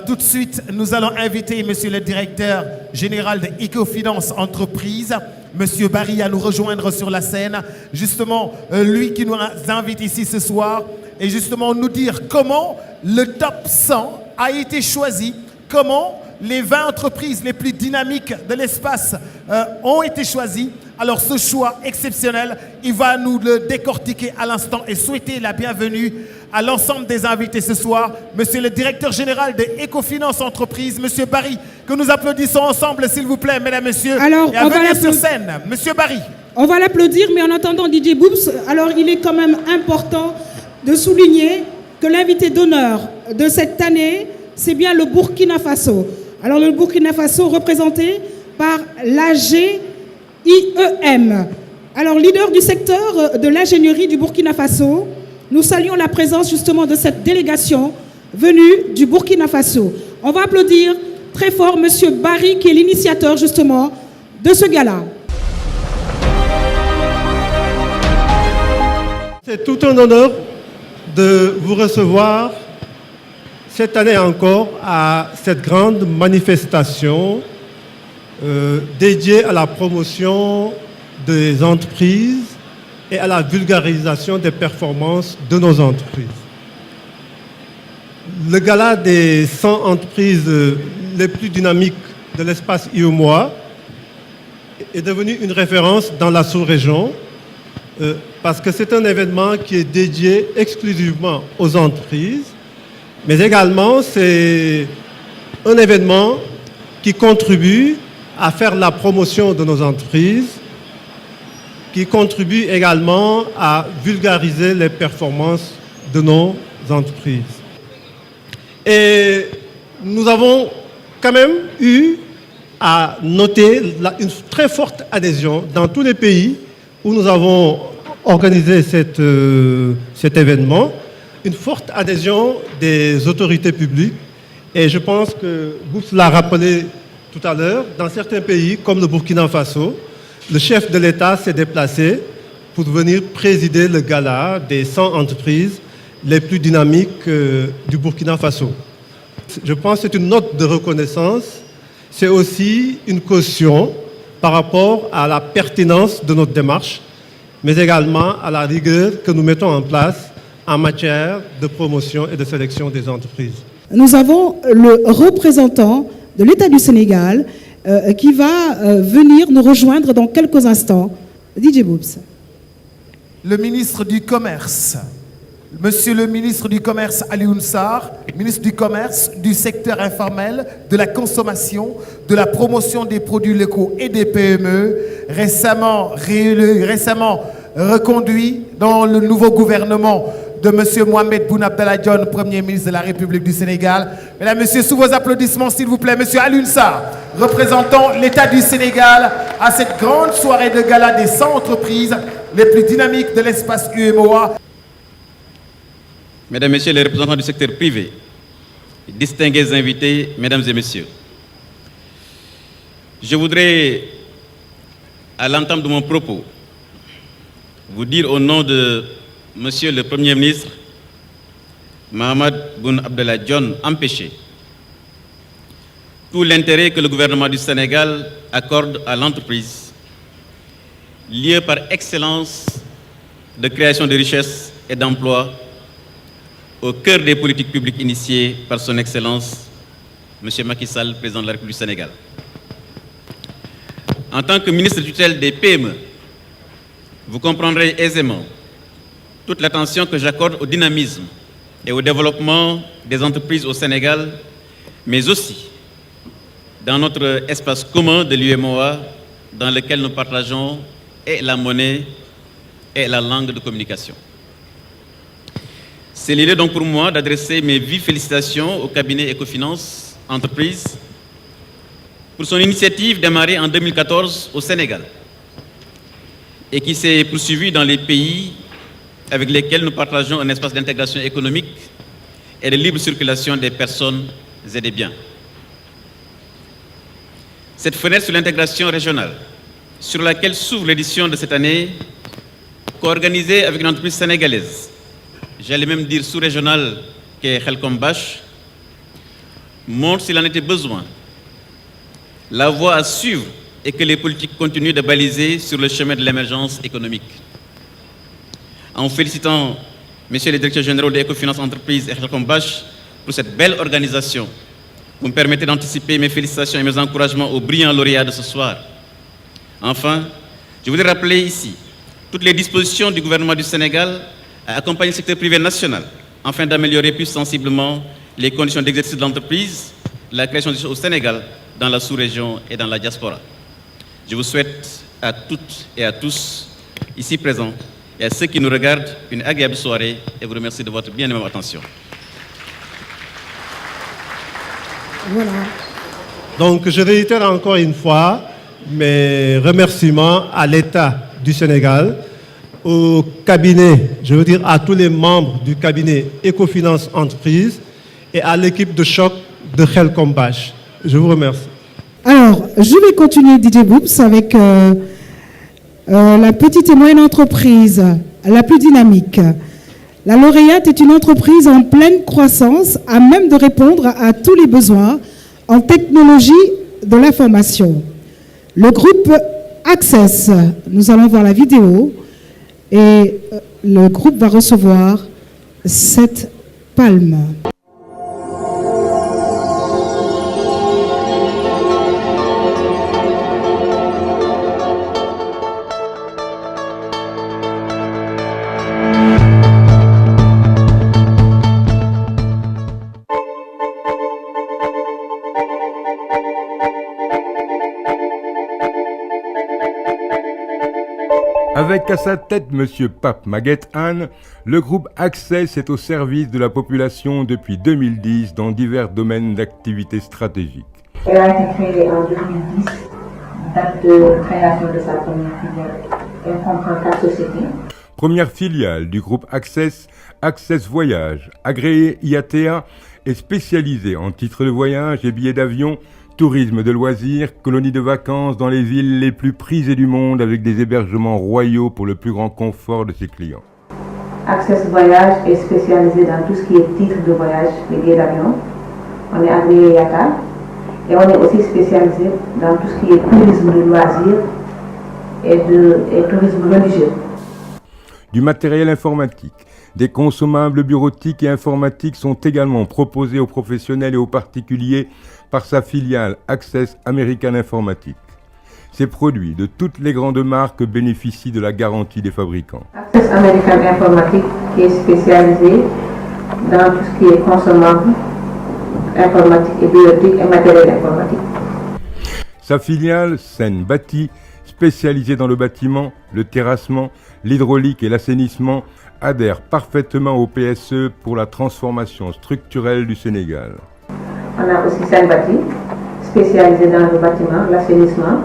tout de suite, nous allons inviter Monsieur le directeur général de Ecofinance Entreprise, Monsieur Barry, à nous rejoindre sur la scène. Justement, lui qui nous invite ici ce soir, et justement nous dire comment le top 100 a été choisi, comment les 20 entreprises les plus dynamiques de l'espace ont été choisies. Alors ce choix exceptionnel, il va nous le décortiquer à l'instant et souhaiter la bienvenue à l'ensemble des invités ce soir. Monsieur le directeur général de Ecofinance Entreprise, Monsieur Barry, que nous applaudissons ensemble s'il vous plaît, mesdames, messieurs. Alors, et à venir sur scène, Monsieur Barry. On va l'applaudir, mais en attendant DJ Boobs, alors il est quand même important de souligner que l'invité d'honneur de cette année, c'est bien le Burkina Faso. Alors le Burkina Faso représenté par l'AGIEM. Alors leader du secteur de l'ingénierie du Burkina Faso, nous saluons la présence justement de cette délégation venue du Burkina Faso. On va applaudir très fort Monsieur Barry qui est l'initiateur justement de ce gala. C'est tout un honneur de vous recevoir cette année encore à cette grande manifestation dédiée à la promotion des entreprises et à la vulgarisation des performances de nos entreprises. Le gala des 100 entreprises les plus dynamiques de l'espace UEMOA est devenu une référence dans la sous-région parce que c'est un événement qui est dédié exclusivement aux entreprises, mais également c'est un événement qui contribue à faire la promotion de nos entreprises, qui contribue également à vulgariser les performances de nos entreprises. Et nous avons quand même eu à noter une très forte adhésion dans tous les pays où nous avons organisé cet événement, une forte adhésion des autorités publiques. Et je pense que vous l'a rappelé tout à l'heure, dans certains pays comme le Burkina Faso, le chef de l'État s'est déplacé pour venir présider le gala des 100 entreprises les plus dynamiques du Burkina Faso. Je pense que c'est une note de reconnaissance, c'est aussi une caution par rapport à la pertinence de notre démarche, mais également à la rigueur que nous mettons en place en matière de promotion et de sélection des entreprises. Nous avons le représentant de l'État du Sénégal qui va venir nous rejoindre dans quelques instants. DJ Boobs. Le ministre du Commerce, Monsieur le ministre du Commerce Alioune Sarr, ministre du Commerce, du secteur informel, de la consommation, de la promotion des produits locaux et des PME, récemment reconduit dans le nouveau gouvernement de M. Mohamed Boun Abdallah Dionne, Premier ministre de la République du Sénégal. Mesdames, Messieurs, sous vos applaudissements, s'il vous plaît, M. Alioune Sarr, représentant l'État du Sénégal à cette grande soirée de gala des 100 entreprises les plus dynamiques de l'espace UEMOA. Mesdames, Messieurs les représentants du secteur privé, distingués invités, Mesdames et Messieurs, je voudrais, à l'entame de mon propos, vous dire au nom de Monsieur le Premier ministre, Mohamed Boun Abdallah Dionne, empêché, tout l'intérêt que le gouvernement du Sénégal accorde à l'entreprise, lieu par excellence de création de richesses et d'emplois au cœur des politiques publiques initiées par son Excellence, M. Macky Sall, président de la République du Sénégal. En tant que ministre tutelle des PME, vous comprendrez aisément toute l'attention que j'accorde au dynamisme et au développement des entreprises au Sénégal, mais aussi dans notre espace commun de l'UEMOA, dans lequel nous partageons et la monnaie et la langue de communication. C'est l'idée donc pour moi d'adresser mes vives félicitations au cabinet Ecofinance Entreprise pour son initiative démarrée en 2014 au Sénégal et qui s'est poursuivie dans les pays avec lesquels nous partageons un espace d'intégration économique et de libre circulation des personnes et des biens. Cette fenêtre sur l'intégration régionale, sur laquelle s'ouvre l'édition de cette année, co-organisée avec une entreprise sénégalaise, j'allais même dire sous-régionale, qui est Khelcom Bash, montre s'il en était besoin la voie à suivre et que les politiques continuent de baliser sur le chemin de l'émergence économique. En félicitant messieurs les directeurs généraux de Ecofinance Entreprises et Khelcom Bach pour cette belle organisation, vous me permettez d'anticiper mes félicitations et mes encouragements aux brillants lauréats de ce soir. Enfin, je voudrais rappeler ici toutes les dispositions du gouvernement du Sénégal à accompagner le secteur privé national afin d'améliorer plus sensiblement les conditions d'exercice de l'entreprise, la création au Sénégal, dans la sous-région et dans la diaspora. Je vous souhaite à toutes et à tous ici présents et à ceux qui nous regardent une agréable soirée et vous remercie de votre bien-aimable attention. Voilà. Donc, je réitère encore une fois mes remerciements à l'État du Sénégal, au cabinet, je veux dire à tous les membres du cabinet Ecofinance Entreprises et à l'équipe de choc de Khelcom Bach. Je vous remercie. Alors, je vais continuer, DJ Boops, avec la petite et moyenne entreprise la plus dynamique. La lauréate est une entreprise en pleine croissance, à même de répondre à tous les besoins en technologie de l'information. Le groupe Access, nous allons voir la vidéo, et le groupe va recevoir cette palme. Avec à sa tête M. Pape Maguette Anne, le groupe Access est au service de la population depuis 2010 dans divers domaines d'activité stratégique. Elle a été créée en 2010, date de création de sa première filiale. Elle comprend 4 sociétés. Première filiale du groupe Access, Access Voyage, agréé IATA, est spécialisée en titres de voyage et billets d'avion, tourisme de loisirs, colonies de vacances dans les villes les plus prisées du monde avec des hébergements royaux pour le plus grand confort de ses clients. Access Voyage est spécialisé dans tout ce qui est titres de voyage, les billets d'avion. On est agréé IATA et on est aussi spécialisé dans tout ce qui est tourisme de loisirs et tourisme religieux. Du matériel informatique, des consommables bureautiques et informatiques sont également proposés aux professionnels et aux particuliers par sa filiale Access American Informatique. Ces produits de toutes les grandes marques bénéficient de la garantie des fabricants. Access American Informatique est spécialisé dans tout ce qui est consommable, informatique et bureautique et matériel informatique. Sa filiale Seine Bâti, spécialisée dans le bâtiment, le terrassement, l'hydraulique et l'assainissement, adhère parfaitement au PSE pour la transformation structurelle du Sénégal. On a aussi Seine Bâti, spécialisé dans le bâtiment, l'assainissement,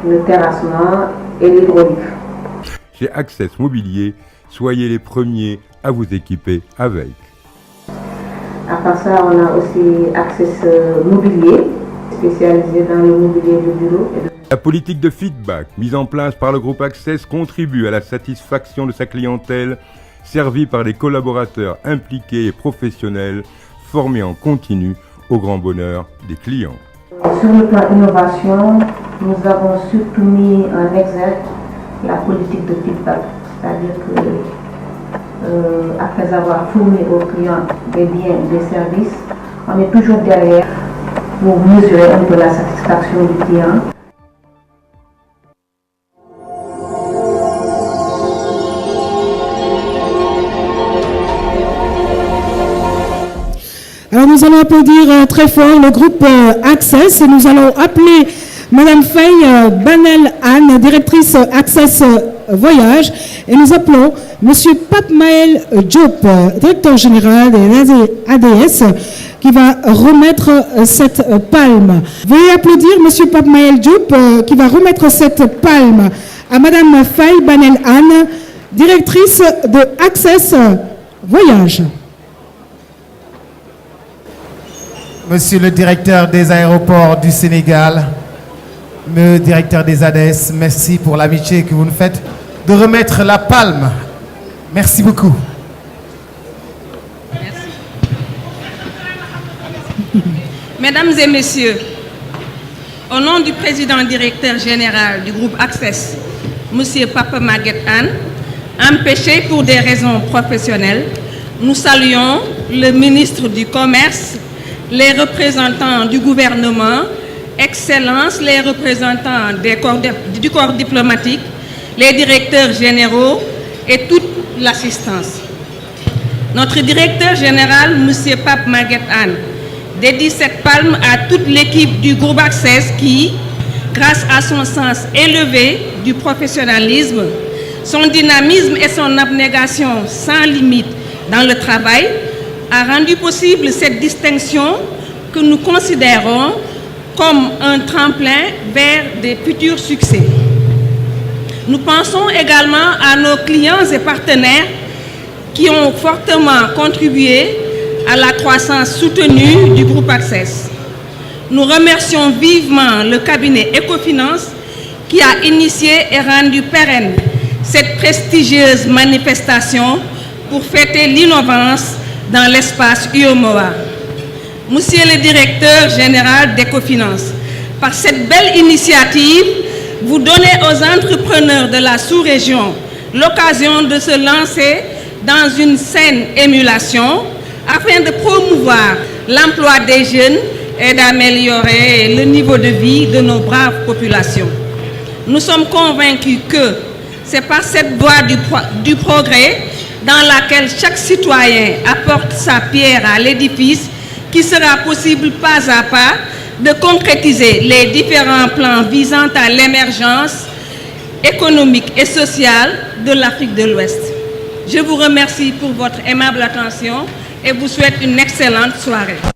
le terrassement et l'hydraulique. Chez Access Mobilier, soyez les premiers à vous équiper avec. À part ça, on a aussi Access Mobilier, spécialisé dans le mobilier de bureau. La politique de feedback mise en place par le groupe Access contribue à la satisfaction de sa clientèle, servie par des collaborateurs impliqués et professionnels, formés en continu au grand bonheur des clients. Sur le plan innovation, nous avons surtout mis en exergue la politique de feedback, c'est-à-dire que après avoir fourni aux clients des biens, des services, on est toujours derrière pour mesurer un peu la satisfaction du client. Alors nous allons applaudir très fort le groupe Access et nous allons appeler Madame Faye Banel Anne, directrice Access Voyage, et nous appelons Monsieur Pape Maël Diop, directeur général des ADS, qui va remettre cette palme. Veuillez applaudir Monsieur Pape Maël Diop qui va remettre cette palme à Madame Faye Banel Anne, directrice de Access Voyage. Monsieur le directeur des aéroports du Sénégal, le directeur des ADS, merci pour l'amitié que vous nous faites de remettre la palme. Merci beaucoup. Merci. Mesdames et messieurs, au nom du président directeur général du groupe Access, M. Papa Maguette Anne, empêché pour des raisons professionnelles, nous saluons le ministre du Commerce, les représentants du gouvernement, Excellences, les représentants du corps diplomatique, les directeurs généraux et toute l'assistance. Notre directeur général, M. Pape Maguette Anne, dédie cette palme à toute l'équipe du groupe Access qui, grâce à son sens élevé du professionnalisme, son dynamisme et son abnégation sans limite dans le travail, a rendu possible cette distinction que nous considérons comme un tremplin vers des futurs succès. Nous pensons également à nos clients et partenaires qui ont fortement contribué à la croissance soutenue du groupe Access. Nous remercions vivement le cabinet Ecofinance qui a initié et rendu pérenne cette prestigieuse manifestation pour fêter l'innovance dans l'espace UEMOA. Monsieur le directeur général d'Ecofinance, par cette belle initiative, vous donnez aux entrepreneurs de la sous-région l'occasion de se lancer dans une saine émulation afin de promouvoir l'emploi des jeunes et d'améliorer le niveau de vie de nos braves populations. Nous sommes convaincus que c'est par cette voie du progrès dans laquelle chaque citoyen apporte sa pierre à l'édifice qu'il sera possible pas à pas de concrétiser les différents plans visant à l'émergence économique et sociale de l'Afrique de l'Ouest. Je vous remercie pour votre aimable attention et vous souhaite une excellente soirée.